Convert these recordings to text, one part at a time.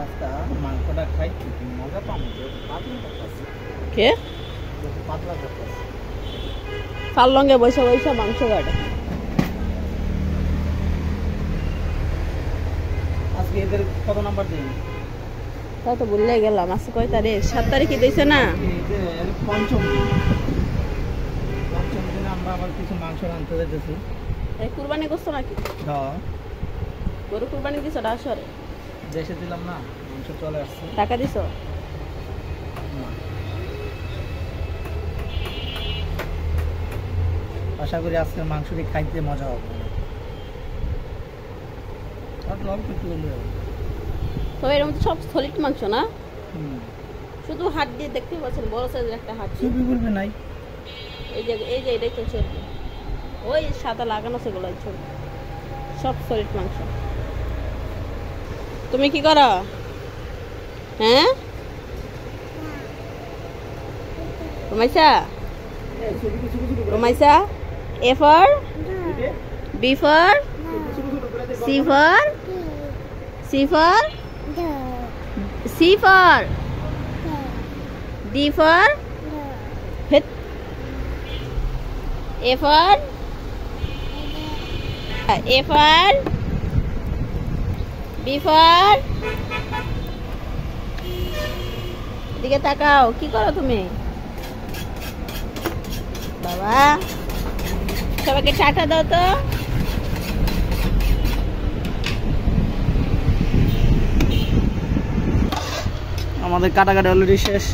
আজকে মাংসটা খাই মজা পাবো কে পাতলা করতেছে ফাল লঙ্গে বসে বসে মাংস কাটে আজকে এদের কত নাম্বার দিন তাও তো ভুলে গেলাম আজকে কয় তারিখ 7 তারিখে দিয়েছে না পঞ্চম দিনে আমরা আবার কিছু মাংস আনতে যেতেছি এই কুরবানি করছো নাকি হ্যাঁ গরু কুরবানি দিছো ডাসরে দেশে দিলাম না মাংস চলে আসছে টাকা দিছো আশা করি আজকের মাংসটি খাইতে মজা হবে আর লঙ্কা একটু হলে তো এরকম তো সব সলিড মাংস না শুধু হাড় দিয়ে দেখতে পাচ্ছেন বড় সাইজের একটা হাড় চর্বি বলবে নাই এই যে এটাই তো চর্বি ওই সাদা লাগানো সেগুলো চর্বি সব সলিড মাংস তুমি কি করো হ্যাঁ Romaisa A for B for C for C for C for D for hit A for B for এদিকে তাকাও কি করো তুমি বাবা সবাইকে টাটা দাও তো আমাদের কাটাকাটি অলরেডি শেষ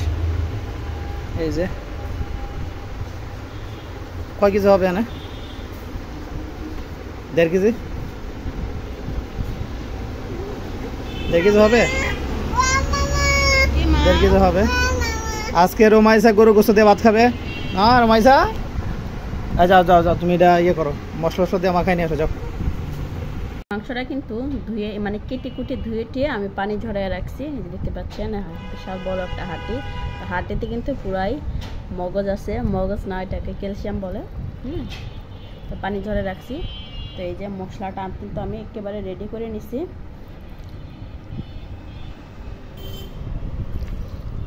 এই যে কয় কেজি হবে না 1.5 কেজি 1.5 কেজি হবে 1.5 কেজি হবে আজকে রোমাইসা গরু গোস্ত দিয়ে ভাত খাবে না রোমাইসা যাও যাও যাও তুমি এটা ইয়ে করো মশলা দিয়ে মাখাই নিয়ে আসো যাও মাংসটা কিন্তু ধুয়ে মানে কেটে কুটে ধুয়ে টিয়ে আমি পানি ঝরায় রাখছি দেখতে পাচ্ছেন বিশাল বড় একটা হাঁটিতে কিন্তু পুরাই মগজ আছে মগজ না এটাকে ক্যালসিয়াম বলে তো পানি ঝরে রাখছি তো এই যে মশলাটা কিন্তু আমি একেবারে রেডি করে নিছি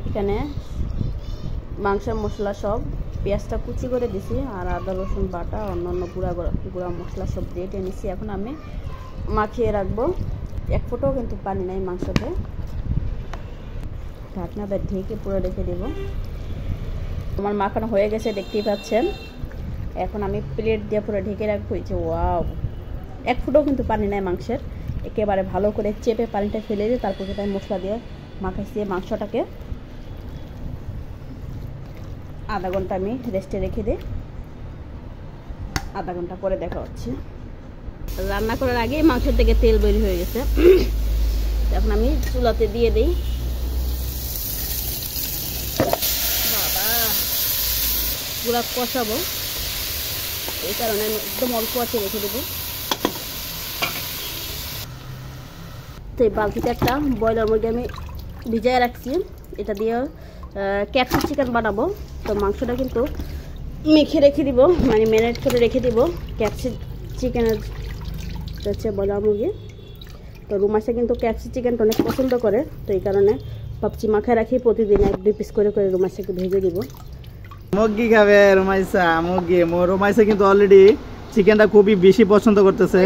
এখানে মাংসের মশলা সব পেঁয়াজটা কুচি করে দিছি আর আদা রসুন বাটা অন্যান্য গুঁড়া মশলা সব দিয়ে নিছি এখন আমি মাখিয়ে রাখবো এক ফোঁটাও কিন্তু পানি নাই মাংসতে ঢাকনাটা ঢেকে পুরো রেখে দেব আমার মাখানো হয়ে গেছে দেখতেই পাচ্ছেন এখন আমি প্লেট দিয়ে পুরো ঢেকে রাখবো এই যে ওয়াও এক ফোঁটাও কিন্তু পানি নাই মাংসের একেবারে ভালো করে চেপে পানিটা ফেলে দিয়ে তারপর আমি মশলা দিয়ে মাখাইছি মাংসটাকে আধা ঘন্টা আমি রেস্টে রেখে দিই আধা ঘন্টা পরে দেখা হচ্ছে রান্না করার আগে মাংসের থেকে তেল বের হয়ে গেছে এখন আমি চুলাতে দিয়ে দিই বাবা পুরা কষাবো এই কারণে একদম অল্প আছে রেখে দেবো তো এই বালতিতে একটা ব্রয়লার মুরগি আমি ভিজায় রাখছি এটা দিয়ে ক্যাপসি চিকেন বানাবো তো মাংসটা কিন্তু মেখে রেখে দিব মানে ম্যারিনেট করে রেখে দিব ক্যাপসি চিকেনের হচ্ছে ব্রয়লার মুরগি তো রুমাইসা কিন্তু ক্যাপসি চিকেনটা অনেক পছন্দ করে তো এই কারণে ভাবছি মাখায় রাখি প্রতিদিন 1-2 পিস করে রুমাইসাকে ভেজে দিব মুরগি খাবে রুমাইসা কিন্তু অলরেডি চিকেনটা খুবই বেশি পছন্দ করতেছে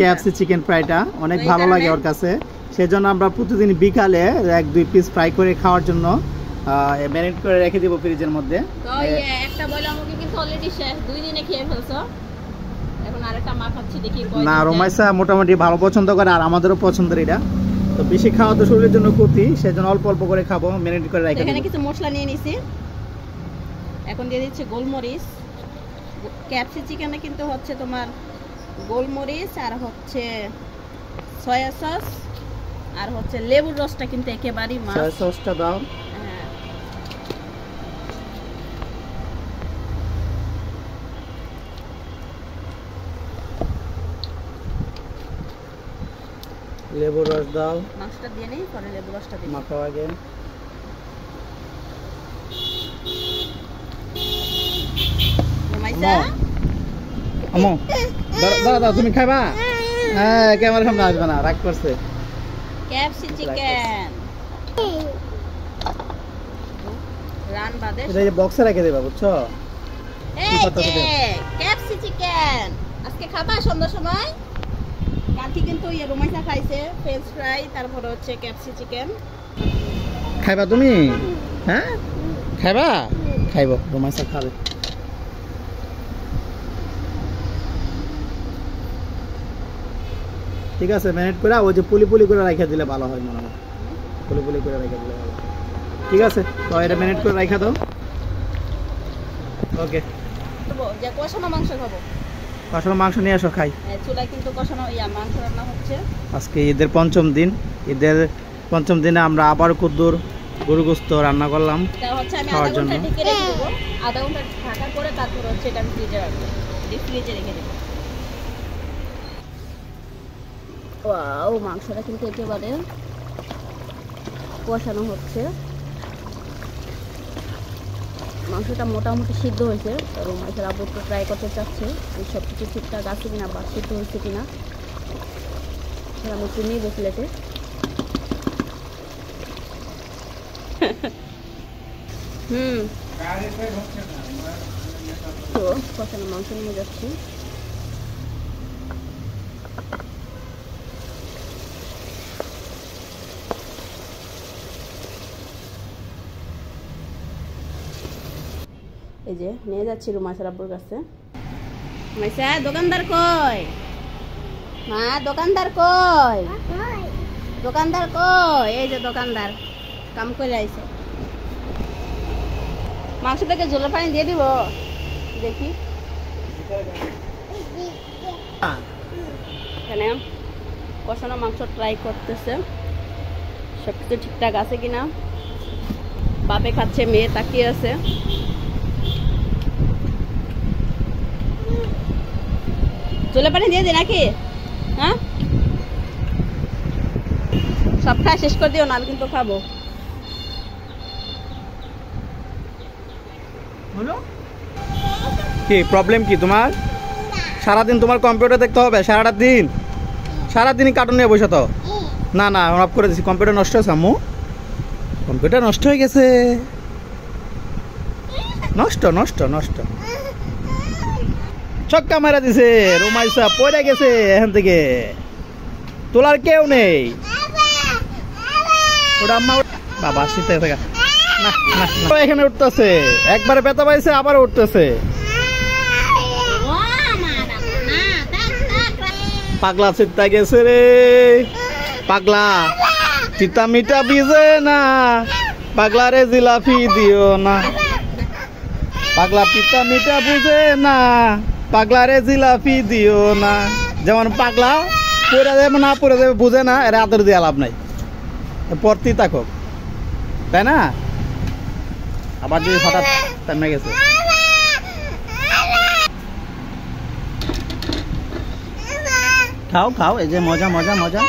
ক্যাপসি চিকেন ফ্রাইটা অনেক ভালো লাগে ওর কাছে সেজন্য আমরা প্রতিদিন বিকালে 1-2 পিস ফ্রাই করে খাওয়ার জন্য ম্যারিনেট করে রেখে দিব ফ্রিজের মধ্যে তো একটা ব্রয়লার মুরগি কিন্তু অলরেডি শেষ 2 দিনে খেয়ে ফেলছো এখন আরেকটা মাখাচ্ছি দেখি কয় না রোমাইসা মোটামুটি ভালো পছন্দ করে আর আমাদেরও পছন্দের এটা তো বেশি খাওয়া তো শরীরের জন্য ক্ষতি সেজন্য অল্প অল্প করে খাবো ম্যারিনেট করে রেখে এখানে কিছু মশলা নিয়ে নিছি এখন দিয়ে দিচ্ছি গোলমরিচ ক্যাপসি চিকেনে কিন্তু হচ্ছে তোমার গোলমরিচ আর হচ্ছে সয়া সস আর হচ্ছে লেবুর রসটা কিন্তু একেবারেই মাস্ট সয়া সসটা দাও লেবুর রস দাও মাছটা দিয়ে নেই পরে লেবুর রসটা দিই মাখাও আগে রোমাইসা আমো দাদা তুমি খাবা হ্যাঁ ক্যামেরার সামনে আসবে না রাগ করছে KFC চিকেন রান বাদে এটা এই বক্সে রেখে দেবা, বুঝছো? এই KFC চিকেন আজকে খাবা সন্ধ্যার সময়? কালকে কিন্তু রুমাইসা খাইছে ফ্রেঞ্চ ফ্রাই, তারপরে হচ্ছে KFC চিকেন। খাইবা তুমি? হ্যাঁ খাইবা? খাইবো, রুমাইসা খাবে। ঠিক আছে, ম্যারিনেট করে ওই যে পুলি পুলি করে রাখা দিলে ভালো হয় মনে হয়, পুলি পুলি করে রাখা দিলে ভালো। ঠিক আছে, তো এটা ম্যারিনেট করে রাখা দাও। ওকে, যে কষানো মাংস খাবো। কষানো মাংস নিয়ে আসো, খাই। চুলায় কিন্তু কষানো মাংস রান্না হচ্ছে। আজকে ঈদের পঞ্চম দিন, ঈদের পঞ্চম দিনে আমরা আবার কুদ্দুর গরু গোস্ত রান্না করলাম খাওয়ার জন্য। আধা ঘন্টা ঢাকা করে তারপর হচ্ছে এটা আমি ফ্রিজে রাখবো, ডিপ ফ্রিজে রেখে দেবো। ওয়াও, মাংসটা কিন্তু একেবারে কষানো হচ্ছে। মাংসটা মোটামুটি সিদ্ধ হয়েছে, এবং মাছের আব্বু একটু ট্রাই করতে চাচ্ছে সব কিছু ঠিকঠাক আছে কিনা বা সিদ্ধ হয়েছে কিনা। আমি একটু নিয়ে প্লেটে। তো কষানো মাংস নিয়ে যাচ্ছি। এই যে নিয়ে যাচ্ছি রুমাইসার আব্বুর কাছে। রুমাইসা, দোকানদার কই? মা, দোকানদার কই? দোকানদার কই? এই যে দোকানদার কাম করে আইছে। মাংসটাকে জলের পানি দিয়ে দিব, দেখি। এখানে কষানো মাংস ট্রাই করতেছে, সবকিছু ঠিকঠাক আছে কিনা। বাপে খাচ্ছে, মেয়ে তাকিয়ে আছে। জলের পানি দিয়ে দিই নাকি? হ্যাঁ, সব খাওয়া শেষ করে দিও না, আমি কিন্তু খাবো। কি প্রবলেম কি তোমার? সারাদিন তোমার কম্পিউটার দেখতে হবে? সারাটা দিন, সারাদিনই কার্টুন নিয়ে বসে তো। না না, অফ করে দিচ্ছি। কম্পিউটার নষ্ট হয়েছে আম্মু, কম্পিউটার নষ্ট হয়ে গেছে। নষ্ট নষ্ট নষ্ট, ছক্কা মারা দিছে। রুমাইসা পড়ে গেছে এখান থেকে, তোলার কেউ নেই। ওটা আম্মা বাবা শীতে থাকা না না, এখানে উঠতেছে, একবারে ব্যথা পাইছে আবার উঠতেছে। পাগলা চিত্তা গেছে রে, পাগলা চিতা মিটা বিজে না, পাগলা রে জিলাপি দিও না। পাগলা পিতা মিটা বুঝে না, পাগলা রে জিলাপি দিও না। যেমন পাগলা পড়ে যাবে না পড়ে যাবে বুঝে না, এর আদর দিয়ে লাভ নাই, পড়তেই থাকুক, তাই না? আবার যদি হঠাৎ থেমে গেছে। খাও খাও, এই যে মজা মজা মজা।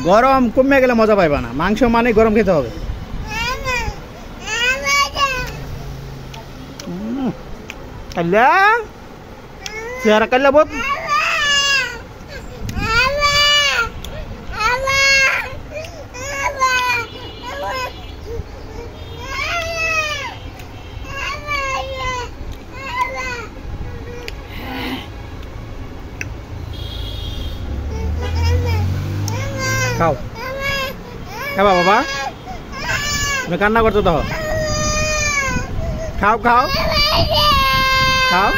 গরম কমে গেলে মজা পাইবা না, মাংস মানে গরম খেতে হবে। চেহারা কাল্লা বহুত খাও, খাবা বাবা, তুমি কান্না করছো তো। খাও খাও খাও।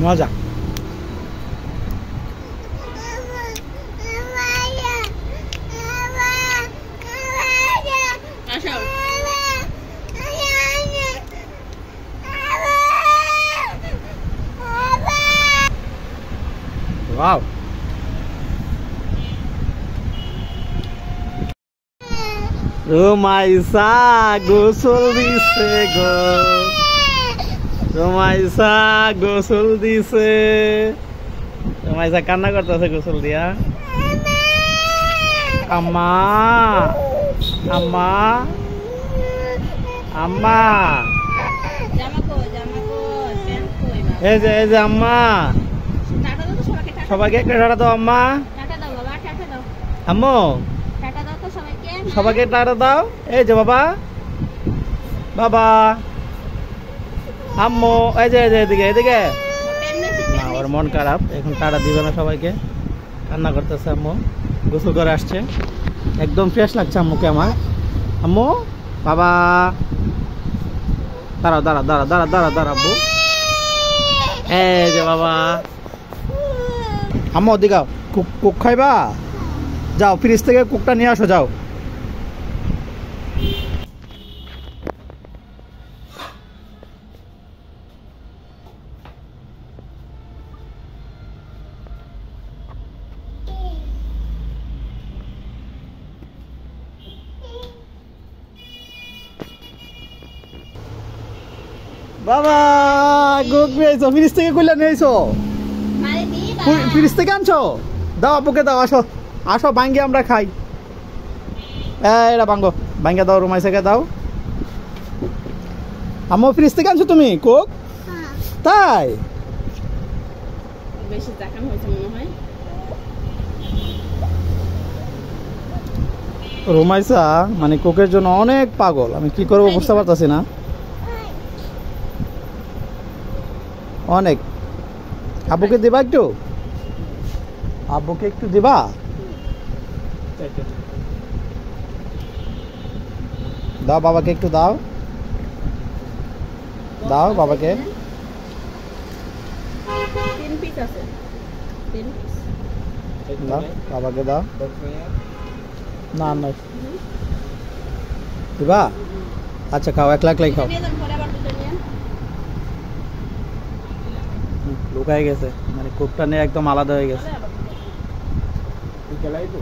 মজা। Wow. রুমাইসা গোসল দিছে গো, রুমাইসা গোসল দিছে। রুমাইসা কান্না করতেছে গোসল দিয়া। আম্মা আম্মা আম্মা, এই যে আম্মা, টাটা দাও তো সবাইকে, টাটা সবাইকে একটা টাটা দাও আম্মা। টাটা দাও বাবা, টাটা দাও, আম্মু টাটা দাও তো সবাইকে। সবাইকে টাটা দাও। এই যে বাবা, বাবা, আম্মু, এই যে এদিকে এদিকে। না, ওর মন খারাপ, এখন টাটা দিবে না সবাইকে, কান্না করতেছে। আম্মু গোসল করে আসছে, একদম ফ্রেশ লাগছে আম্মুকে আমার। আম্মু, বাবা, দাঁড়াও দাঁড়াও দাঁড়াও দাঁড়াও দাঁড়াও দাঁড়াও আব্বু। এই যে বাবা। আম্মু দিগাও, কুক খাইবা? যাও ফ্রিজ থেকে কুকটা নিয়ে আসো, যাও। বাবা কুক নিয়েছো, ফ্রিজ থেকে কইলা নিয়েছো? মারে দি বাবা, ফ্রিজ থেকে আনছো? দাও আব্বুকে দাও, আসো আসো ভাঙ্গি আমরা খাই। এটা ভাঙ্গো, ভাঙ্গা দাও, রুমাইসাকে দাও। আম্মু ফ্রিজ থেকে আনছো তুমি কোক? তাই? বেশি দেখানো হয়েছে মনে হয়। রুমাইসা মানে কোকের জন্য অনেক পাগল, আমি কি করবো বুঝতে পারতাছি না, অনেক। আব্বুকে দিবা একটু? আব্বুকে একটু দিবা? দাও বাবাকে একটু দাও, দাও বাবাকে। 3 পিস আছে, 3 পিস। দাও বাবাকে দাও। না না দিবা? আচ্ছা খাও, একলা একলাই খাও। নিয়ে যান, পরে আবার দুটো নিয়ে। লুকাই গেছে, মানে কোকটা নিয়ে একদম আলাদা হয়ে গেছে। পরে আবার দুটো।